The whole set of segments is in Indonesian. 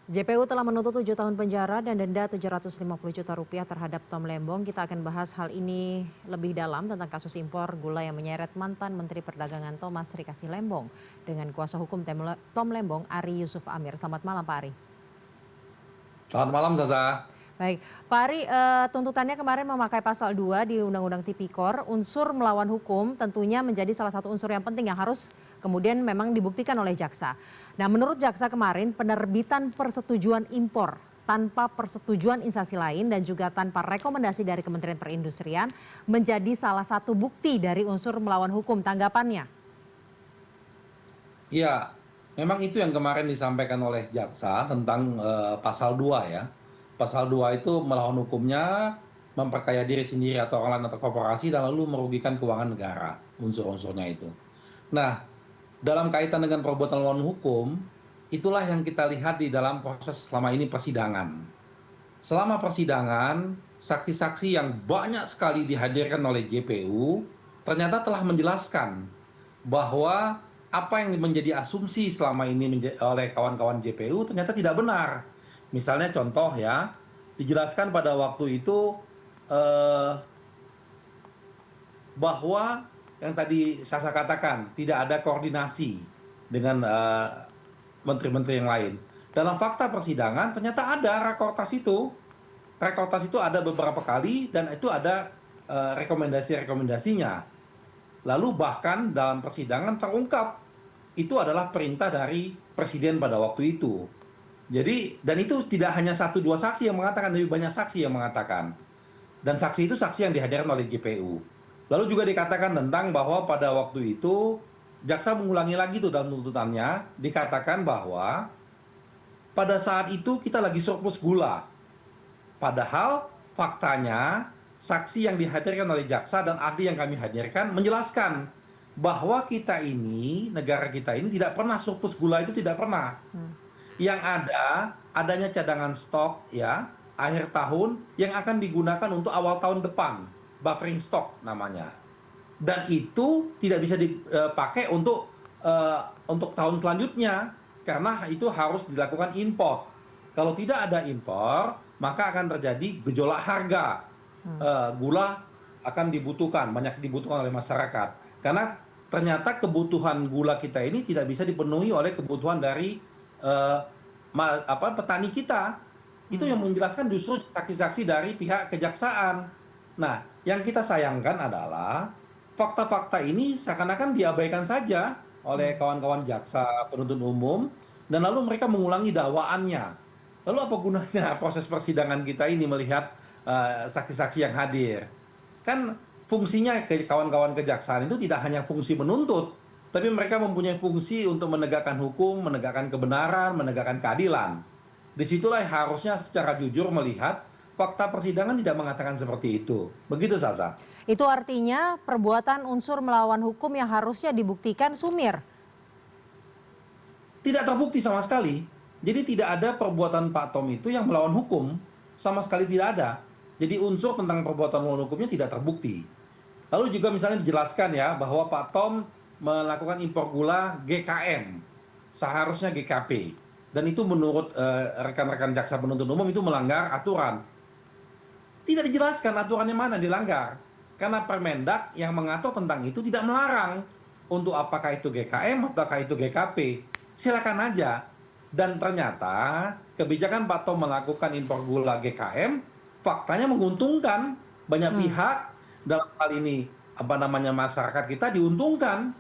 JPU telah menuntut 7 tahun penjara dan denda Rp750 juta terhadap Tom Lembong. Kita akan bahas hal ini lebih dalam tentang kasus impor gula yang menyeret mantan Menteri Perdagangan Thomas Rikasi Lembong dengan kuasa hukum Tom Lembong, Ari Yusuf Amir. Selamat malam, Pak Ari. Selamat malam, Zaza. Baik, Pak Ari, tuntutannya kemarin memakai pasal 2 di Undang-Undang Tipikor, unsur melawan hukum tentunya menjadi salah satu unsur yang penting yang harus kemudian memang dibuktikan oleh jaksa. Nah, menurut jaksa kemarin penerbitan persetujuan impor tanpa persetujuan instansi lain dan juga tanpa rekomendasi dari Kementerian Perindustrian menjadi salah satu bukti dari unsur melawan hukum. Tanggapannya? Ya, memang itu yang kemarin disampaikan oleh jaksa tentang pasal 2 ya. Pasal 2 itu melawan hukumnya, memperkaya diri sendiri atau orang lain atau korporasi dan lalu merugikan keuangan negara, unsur-unsurnya itu. Nah, dalam kaitan dengan perbuatan melawan hukum, itulah yang kita lihat di dalam proses selama ini persidangan. Selama persidangan, saksi-saksi yang banyak sekali dihadirkan oleh JPU ternyata telah menjelaskan bahwa apa yang menjadi asumsi selama ini oleh kawan-kawan JPU ternyata tidak benar. Misalnya contoh ya, dijelaskan pada waktu itu bahwa yang tadi saya katakan tidak ada koordinasi dengan menteri-menteri yang lain. Dalam fakta persidangan ternyata ada rakortas itu. Rakortas itu ada beberapa kali dan itu ada rekomendasi-rekomendasinya. Lalu bahkan dalam persidangan terungkap itu adalah perintah dari presiden pada waktu itu. Jadi, dan itu tidak hanya satu dua saksi yang mengatakan, lebih banyak saksi yang mengatakan. Dan saksi itu saksi yang dihadirkan oleh JPU. Lalu juga dikatakan tentang bahwa pada waktu itu jaksa mengulangi lagi tuh dalam tuntutannya, dikatakan bahwa pada saat itu kita lagi surplus gula. Padahal faktanya saksi yang dihadirkan oleh jaksa dan ahli yang kami hadirkan menjelaskan bahwa kita ini, negara kita ini tidak pernah surplus gula, itu tidak pernah. Yang ada, adanya cadangan stok ya, akhir tahun yang akan digunakan untuk awal tahun depan, buffering stock namanya. Dan itu tidak bisa dipakai untuk tahun selanjutnya karena itu harus dilakukan impor. Kalau tidak ada impor, maka akan terjadi gejolak harga. Gula akan dibutuhkan, banyak dibutuhkan oleh masyarakat. Karena ternyata kebutuhan gula kita ini tidak bisa dipenuhi oleh kebutuhan dari petani kita. Itu yang menjelaskan justru saksi-saksi dari pihak kejaksaan. Nah, yang kita sayangkan adalah fakta-fakta ini seakan-akan diabaikan saja oleh kawan-kawan jaksa penuntut umum dan lalu mereka mengulangi dakwaannya. Lalu apa gunanya proses persidangan kita ini melihat saksi-saksi yang hadir? Kan fungsinya kawan-kawan kejaksaan itu tidak hanya fungsi menuntut, tapi mereka mempunyai fungsi untuk menegakkan hukum, menegakkan kebenaran, menegakkan keadilan. Disitulah harusnya secara jujur melihat fakta persidangan tidak mengatakan seperti itu. Begitu, Sasa. Itu artinya perbuatan unsur melawan hukum yang harusnya dibuktikan sumir. Tidak terbukti sama sekali. Jadi tidak ada perbuatan Pak Tom itu yang melawan hukum. Sama sekali tidak ada. Jadi unsur tentang perbuatan melawan hukumnya tidak terbukti. Lalu juga misalnya dijelaskan ya bahwa Pak Tom melakukan impor gula GKM. Seharusnya GKP. Dan itu menurut rekan-rekan jaksa penuntut umum itu melanggar aturan. Tidak dijelaskan aturannya mana dilanggar. Karena Permendak yang mengatur tentang itu tidak melarang. Untuk apakah itu GKM ataukah itu GKP. Silakan aja. Dan ternyata kebijakan Pak Tom melakukan impor gula GKM faktanya menguntungkan banyak pihak. Dalam hal ini masyarakat kita diuntungkan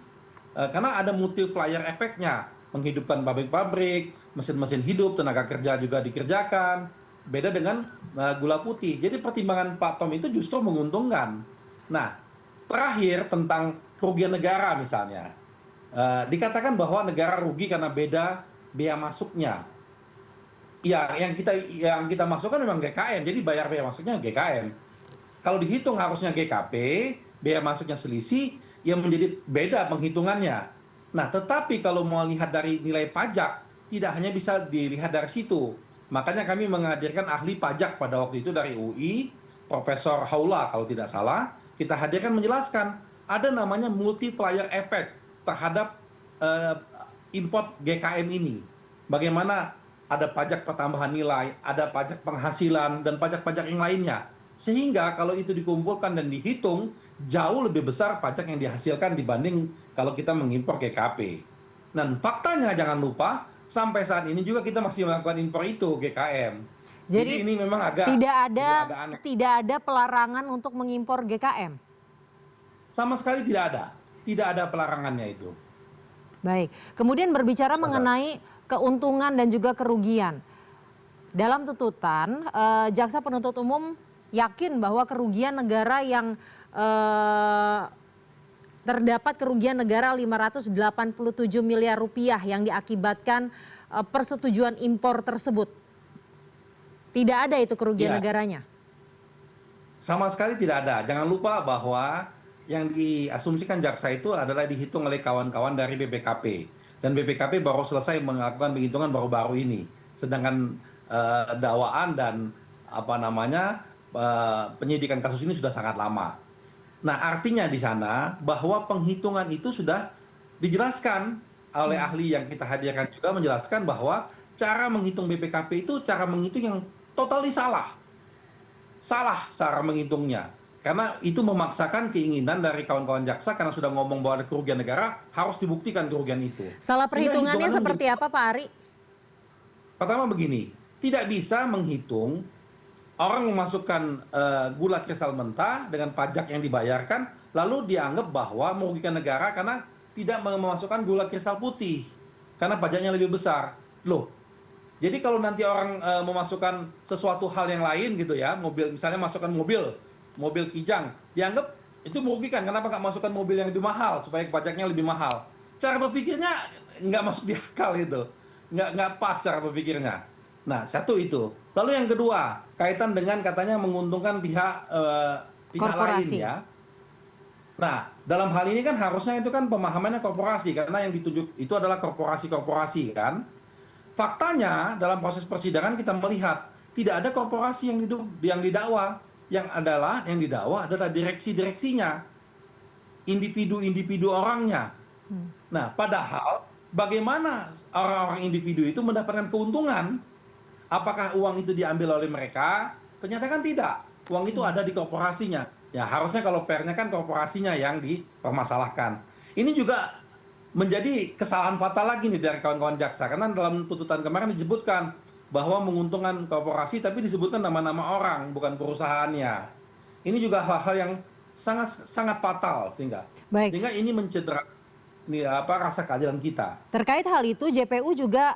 karena ada multiplier efeknya, menghidupkan pabrik-pabrik, mesin-mesin hidup, tenaga kerja juga dikerjakan. Beda dengan gula putih. Jadi pertimbangan Pak Tom itu justru menguntungkan. Nah, terakhir tentang kerugian negara misalnya. Dikatakan bahwa negara rugi karena beda biaya masuknya. Ya, yang kita masukkan memang GKM, jadi bayar biaya masuknya GKM. Kalau dihitung harusnya GKP, biaya masuknya selisih, yang menjadi beda penghitungannya. Nah, tetapi kalau mau lihat dari nilai pajak, tidak hanya bisa dilihat dari situ. Makanya kami menghadirkan ahli pajak pada waktu itu dari UI, Profesor Haula kalau tidak salah, kita hadirkan menjelaskan ada namanya multiplier effect terhadap import GKM ini. Bagaimana ada pajak pertambahan nilai, ada pajak penghasilan, dan pajak-pajak yang lainnya. Sehingga kalau itu dikumpulkan dan dihitung, jauh lebih besar pajak yang dihasilkan dibanding kalau kita mengimpor GKP. Dan faktanya jangan lupa, sampai saat ini juga kita masih melakukan impor itu, GKM. Jadi Jadi ini memang tidak ada agak aneh. tidak ada pelarangan untuk mengimpor GKM. Sama sekali tidak ada pelarangannya itu. Baik. Kemudian berbicara Ada. mengenai keuntungan dan juga kerugian. Dalam tuntutan, jaksa penuntut umum yakin bahwa kerugian negara yang terdapat kerugian negara 587 miliar rupiah yang diakibatkan persetujuan impor tersebut. Tidak ada itu kerugian Ya, negaranya. sama sekali tidak ada. Jangan lupa bahwa yang diasumsikan jaksa itu adalah dihitung oleh kawan-kawan dari BPKP. Dan BPKP baru selesai melakukan penghitungan baru-baru ini. Sedangkan dakwaan dan penyidikan kasus ini sudah sangat lama. Nah, artinya di sana bahwa penghitungan itu sudah dijelaskan oleh ahli yang kita hadirkan juga, menjelaskan bahwa cara menghitung BPKP itu cara menghitung yang totally salah. Salah cara menghitungnya. Karena itu memaksakan keinginan dari kawan-kawan jaksa, karena sudah ngomong bahwa ada kerugian negara, harus dibuktikan kerugian itu. Salah Sehingga perhitungannya hitungannya seperti apa, Pak Ari? pertama begini, tidak bisa menghitung orang memasukkan gula kristal mentah dengan pajak yang dibayarkan, lalu dianggap bahwa merugikan negara karena tidak memasukkan gula kristal putih, karena pajaknya lebih besar. Loh, jadi kalau nanti orang memasukkan sesuatu hal yang lain gitu ya, mobil misalnya masukkan mobil Kijang, dianggap itu merugikan. Kenapa nggak masukkan mobil yang lebih mahal supaya pajaknya lebih mahal? Cara berpikirnya nggak masuk di akal itu, nggak pas cara berpikirnya. Nah, satu itu. Lalu yang kedua, kaitan dengan katanya menguntungkan pihak lain Korporasi. ya. Nah, dalam hal ini kan harusnya itu kan pemahamannya korporasi, karena yang ditunjuk itu adalah korporasi-korporasi kan. Faktanya dalam proses persidangan kita melihat tidak ada korporasi yang didakwa. Yang didakwa adalah direksi-direksinya, individu-individu orangnya. Nah, padahal bagaimana orang-orang individu itu mendapatkan keuntungan? Apakah uang itu diambil oleh mereka? Ternyata kan tidak. Uang itu ada di korporasinya. Ya, harusnya kalau fairnya kan korporasinya yang dipermasalahkan. Ini juga menjadi kesalahan fatal lagi nih dari kawan-kawan jaksa, karena dalam tuntutan kemarin disebutkan bahwa menguntungkan korporasi, tapi disebutkan nama-nama orang, bukan perusahaannya. Ini juga hal-hal yang sangat fatal sehingga Baik. ini mencederai rasa keadilan kita. Terkait hal itu, JPU juga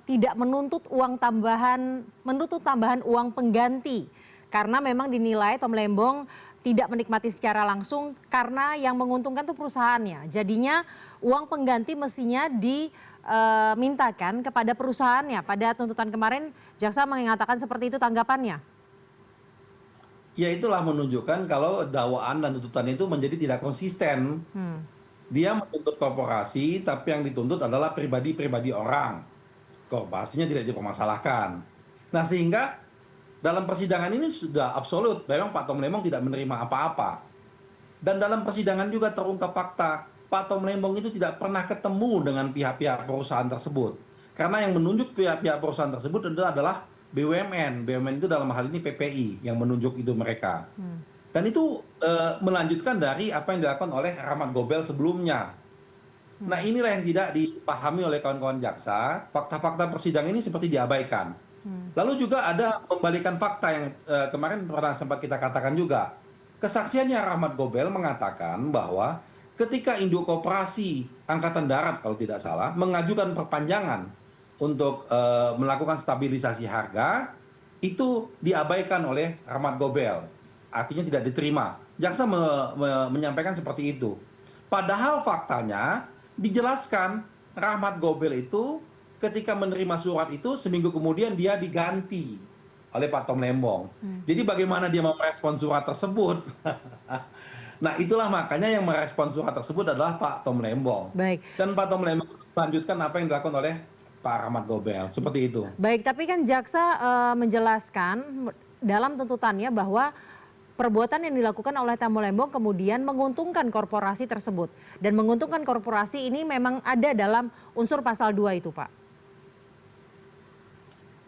tidak menuntut tambahan uang pengganti karena memang dinilai Tom Lembong tidak menikmati secara langsung karena yang menguntungkan itu perusahaannya. Jadinya uang pengganti mestinya dimintakan kepada perusahaannya. Pada tuntutan kemarin jaksa mengatakan seperti itu, tanggapannya. Ya, itulah menunjukkan kalau dakwaan dan tuntutan itu menjadi tidak konsisten. Dia menuntut korporasi, tapi yang dituntut adalah pribadi-pribadi orang. Korporasinya tidak dipermasalahkan. Nah, sehingga dalam persidangan ini sudah absolut, memang Pak Tom Lembong tidak menerima apa-apa. Dan dalam persidangan juga terungkap fakta, Pak Tom Lembong itu tidak pernah ketemu dengan pihak-pihak perusahaan tersebut. Karena yang menunjuk pihak-pihak perusahaan tersebut adalah BUMN. BUMN itu dalam hal ini PPI yang menunjuk itu mereka. Dan itu melanjutkan dari apa yang dilakukan oleh Rahmat Gobel sebelumnya. Nah, inilah yang tidak dipahami oleh kawan-kawan jaksa. Fakta-fakta persidangan ini seperti diabaikan. Lalu juga ada pembalikan fakta yang kemarin pernah sempat kita katakan juga. Kesaksiannya Rahmat Gobel mengatakan bahwa ketika Induk Koperasi Angkatan Darat kalau tidak salah mengajukan perpanjangan untuk melakukan stabilisasi harga, itu diabaikan oleh Rahmat Gobel. Artinya tidak diterima. Jaksa menyampaikan seperti itu. Padahal faktanya dijelaskan Rahmat Gobel itu ketika menerima surat itu seminggu kemudian dia diganti oleh Pak Tom Lembong. Jadi bagaimana dia mau merespon surat tersebut? Nah, itulah makanya yang merespon surat tersebut adalah Pak Tom Lembong. Baik. Dan Pak Tom Lembong melanjutkan apa yang dilakukan oleh Pak Rahmat Gobel. Seperti itu. Baik, tapi kan jaksa menjelaskan dalam tuntutannya bahwa perbuatan yang dilakukan oleh Tom Lembong kemudian menguntungkan korporasi tersebut. Dan menguntungkan korporasi ini memang ada dalam unsur pasal 2 itu, Pak.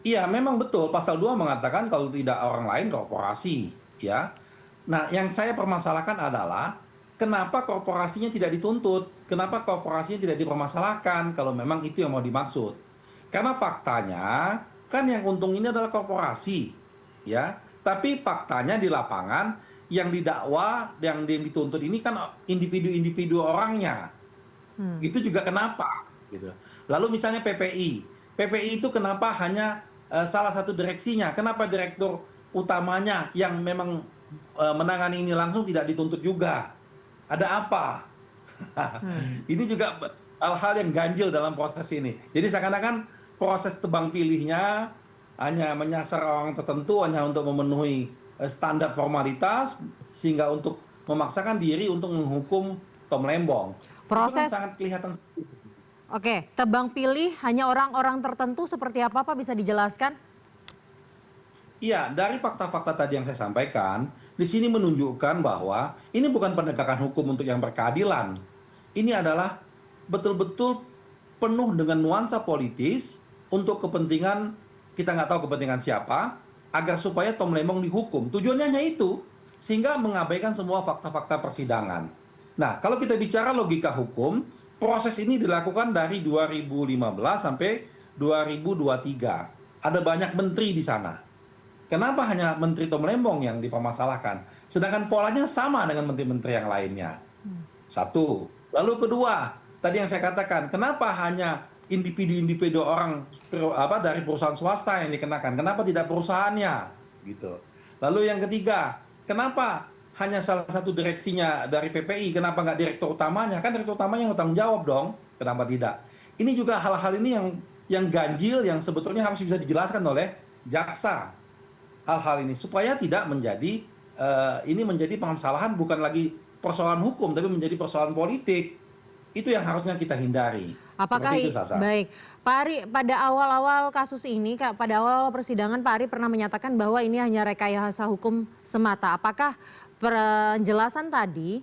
Iya, memang betul. Pasal 2 mengatakan kalau tidak orang lain korporasi, ya. Nah, yang saya permasalahkan adalah kenapa korporasinya tidak dituntut? Kenapa korporasinya tidak dipermasalahkan kalau memang itu yang mau dimaksud? Karena faktanya kan yang untung ini adalah korporasi, ya. Tapi faktanya di lapangan yang didakwa, yang dituntut ini kan individu-individu orangnya. Hmm. Itu juga kenapa gitu. Lalu misalnya PPI. PPI itu kenapa hanya salah satu direksinya? Kenapa direktur utamanya yang memang menangani ini langsung tidak dituntut juga? Ada apa? Hmm. Ini juga hal-hal yang ganjil dalam proses ini. Jadi seakan-akan proses tebang pilihnya hanya menyasar orang tertentu hanya untuk memenuhi standar formalitas sehingga untuk memaksakan diri untuk menghukum Tom Lembong. Itu kan Proses, sangat kelihatan seperti itu. oke, tebang pilih hanya orang-orang tertentu seperti apa Pak, bisa dijelaskan? Iya, dari fakta-fakta tadi yang saya sampaikan, di sini menunjukkan bahwa ini bukan penegakan hukum untuk yang berkeadilan. Ini adalah betul-betul penuh dengan nuansa politis untuk kepentingan, kita nggak tahu kepentingan siapa, agar supaya Tom Lembong dihukum. Tujuannya hanya itu, sehingga mengabaikan semua fakta-fakta persidangan. Nah, kalau kita bicara logika hukum, proses ini dilakukan dari 2015 sampai 2023. Ada banyak menteri di sana. Kenapa hanya Menteri Tom Lembong yang dipermasalahkan? Sedangkan polanya sama dengan menteri-menteri yang lainnya. Satu. Lalu kedua, tadi yang saya katakan, kenapa hanya individu-individu orang dari perusahaan swasta yang dikenakan? Kenapa tidak perusahaannya? Gitu. Lalu yang ketiga, kenapa hanya salah satu direksinya dari PPI? Kenapa nggak direktur utamanya? Kan direktur utamanya yang bertanggung jawab dong. Kenapa tidak? Ini juga hal-hal ini yang ganjil yang sebetulnya harus bisa dijelaskan oleh jaksa. Hal-hal ini supaya tidak menjadi ini menjadi permasalahan bukan lagi persoalan hukum tapi menjadi persoalan politik. Itu yang harusnya kita hindari. Apakah Seperti itu, Sasa. baik, Pak Ari, pada awal-awal kasus ini, pada awal persidangan Pak Ari pernah menyatakan bahwa ini hanya rekayasa hukum semata. Apakah penjelasan tadi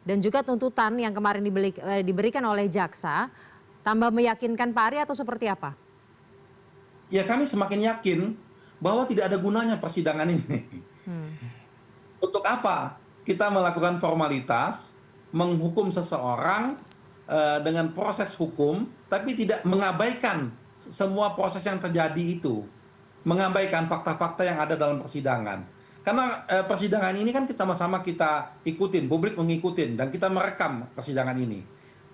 dan juga tuntutan yang kemarin diberikan oleh jaksa tambah meyakinkan Pak Ari atau seperti apa? Ya kami semakin yakin bahwa tidak ada gunanya persidangan ini. Untuk apa kita melakukan formalitas, menghukum seseorang dengan proses hukum, tapi tidak mengabaikan semua proses yang terjadi itu. Mengabaikan fakta-fakta yang ada dalam persidangan. Karena persidangan ini kan sama-sama kita ikutin, publik mengikutin, dan kita merekam persidangan ini.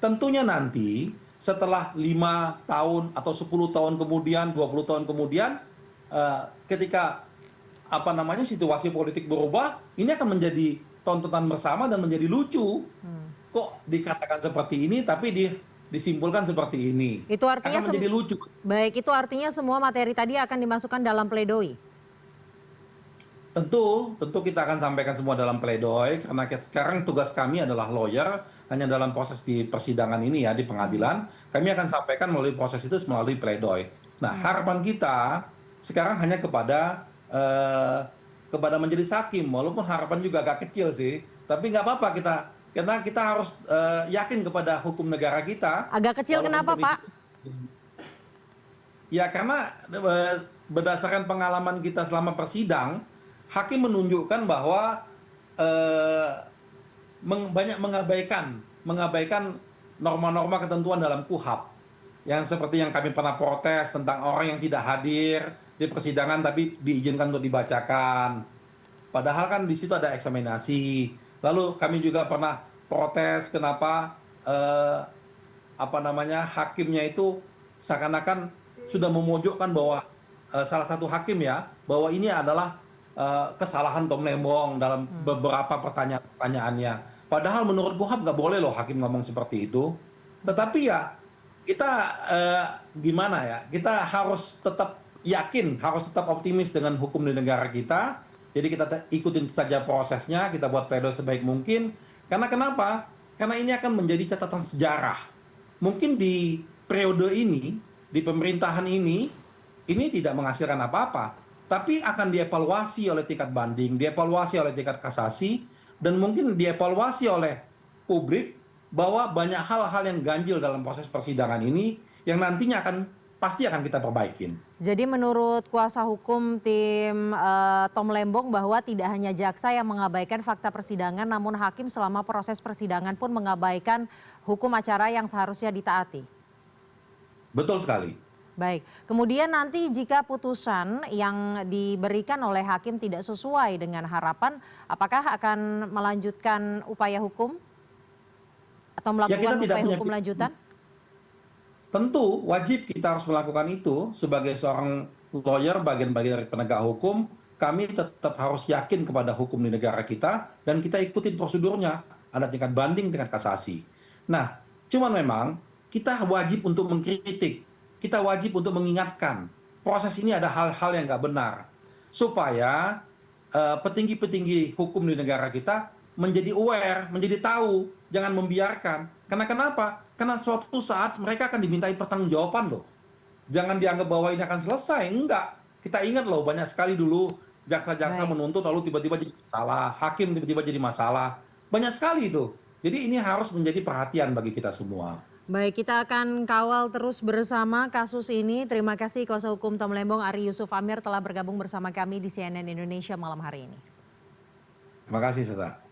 Tentunya nanti setelah 5 tahun atau 10 tahun kemudian, 20 tahun kemudian, ketika situasi politik berubah, ini akan menjadi tontonan bersama dan menjadi lucu. Kok dikatakan seperti ini tapi disimpulkan seperti ini. Itu artinya akan menjadi lucu. Baik, itu artinya semua materi tadi akan dimasukkan dalam pledoi. Tentu kita akan sampaikan semua dalam pledoi karena sekarang tugas kami adalah lawyer, hanya dalam proses di persidangan ini ya, di pengadilan, kami akan sampaikan melalui proses itu melalui pledoi. Nah, harapan kita sekarang hanya kepada majelis hakim, walaupun harapan juga agak kecil sih, tapi nggak apa-apa karena kita harus yakin kepada hukum negara kita. Agak kecil kenapa, Pak? Ya karena berdasarkan pengalaman kita selama persidang, hakim menunjukkan bahwa banyak mengabaikan norma-norma ketentuan dalam KUHAP. Yang seperti yang kami pernah protes tentang orang yang tidak hadir di persidangan tapi diizinkan untuk dibacakan. Padahal kan di situ ada eksaminasi. Lalu kami juga pernah protes kenapa hakimnya itu seakan-akan sudah memojokkan bahwa salah satu hakim ya, bahwa ini adalah kesalahan Tom Lembong dalam beberapa pertanyaannya. Padahal menurut KUHAP nggak boleh loh hakim ngomong seperti itu. Tetapi ya kita gimana ya, kita harus tetap yakin, harus tetap optimis dengan hukum di negara kita. Jadi kita ikutin saja prosesnya, kita buat pledoi sebaik mungkin. Karena kenapa? Karena ini akan menjadi catatan sejarah. Mungkin di periode ini, di pemerintahan ini tidak menghasilkan apa-apa. Tapi akan dievaluasi oleh tingkat banding, dievaluasi oleh tingkat kasasi, dan mungkin dievaluasi oleh publik bahwa banyak hal-hal yang ganjil dalam proses persidangan ini yang nantinya akan pasti akan kita perbaikin. Jadi menurut kuasa hukum tim Tom Lembong bahwa tidak hanya jaksa yang mengabaikan fakta persidangan, namun hakim selama proses persidangan pun mengabaikan hukum acara yang seharusnya ditaati. Betul sekali. Baik, kemudian nanti jika putusan yang diberikan oleh hakim tidak sesuai dengan harapan, apakah akan melanjutkan upaya hukum atau Ya, melakukan kita tidak upaya punya hukum lanjutan? tentu wajib kita harus melakukan itu sebagai seorang lawyer, bagian-bagian dari penegak hukum. Kami tetap harus yakin kepada hukum di negara kita dan kita ikutin prosedurnya. Ada tingkat banding, tingkat kasasi. Nah, cuman memang kita wajib untuk mengkritik, kita wajib untuk mengingatkan proses ini ada hal-hal yang nggak benar supaya petinggi-petinggi hukum di negara kita menjadi aware, menjadi tahu, jangan membiarkan. Karena kenapa? Karena suatu saat mereka akan dimintai pertanggungjawaban loh. Jangan dianggap bahwa ini akan selesai, enggak. Kita ingat loh banyak sekali dulu jaksa-jaksa Baik. menuntut lalu tiba-tiba jadi masalah, hakim tiba-tiba jadi masalah. Banyak sekali itu. Jadi ini harus menjadi perhatian bagi kita semua. Baik, kita akan kawal terus bersama kasus ini. Terima kasih kuasa hukum Tom Lembong Ari Yusuf Amir telah bergabung bersama kami di CNN Indonesia malam hari ini. Terima kasih, Seta.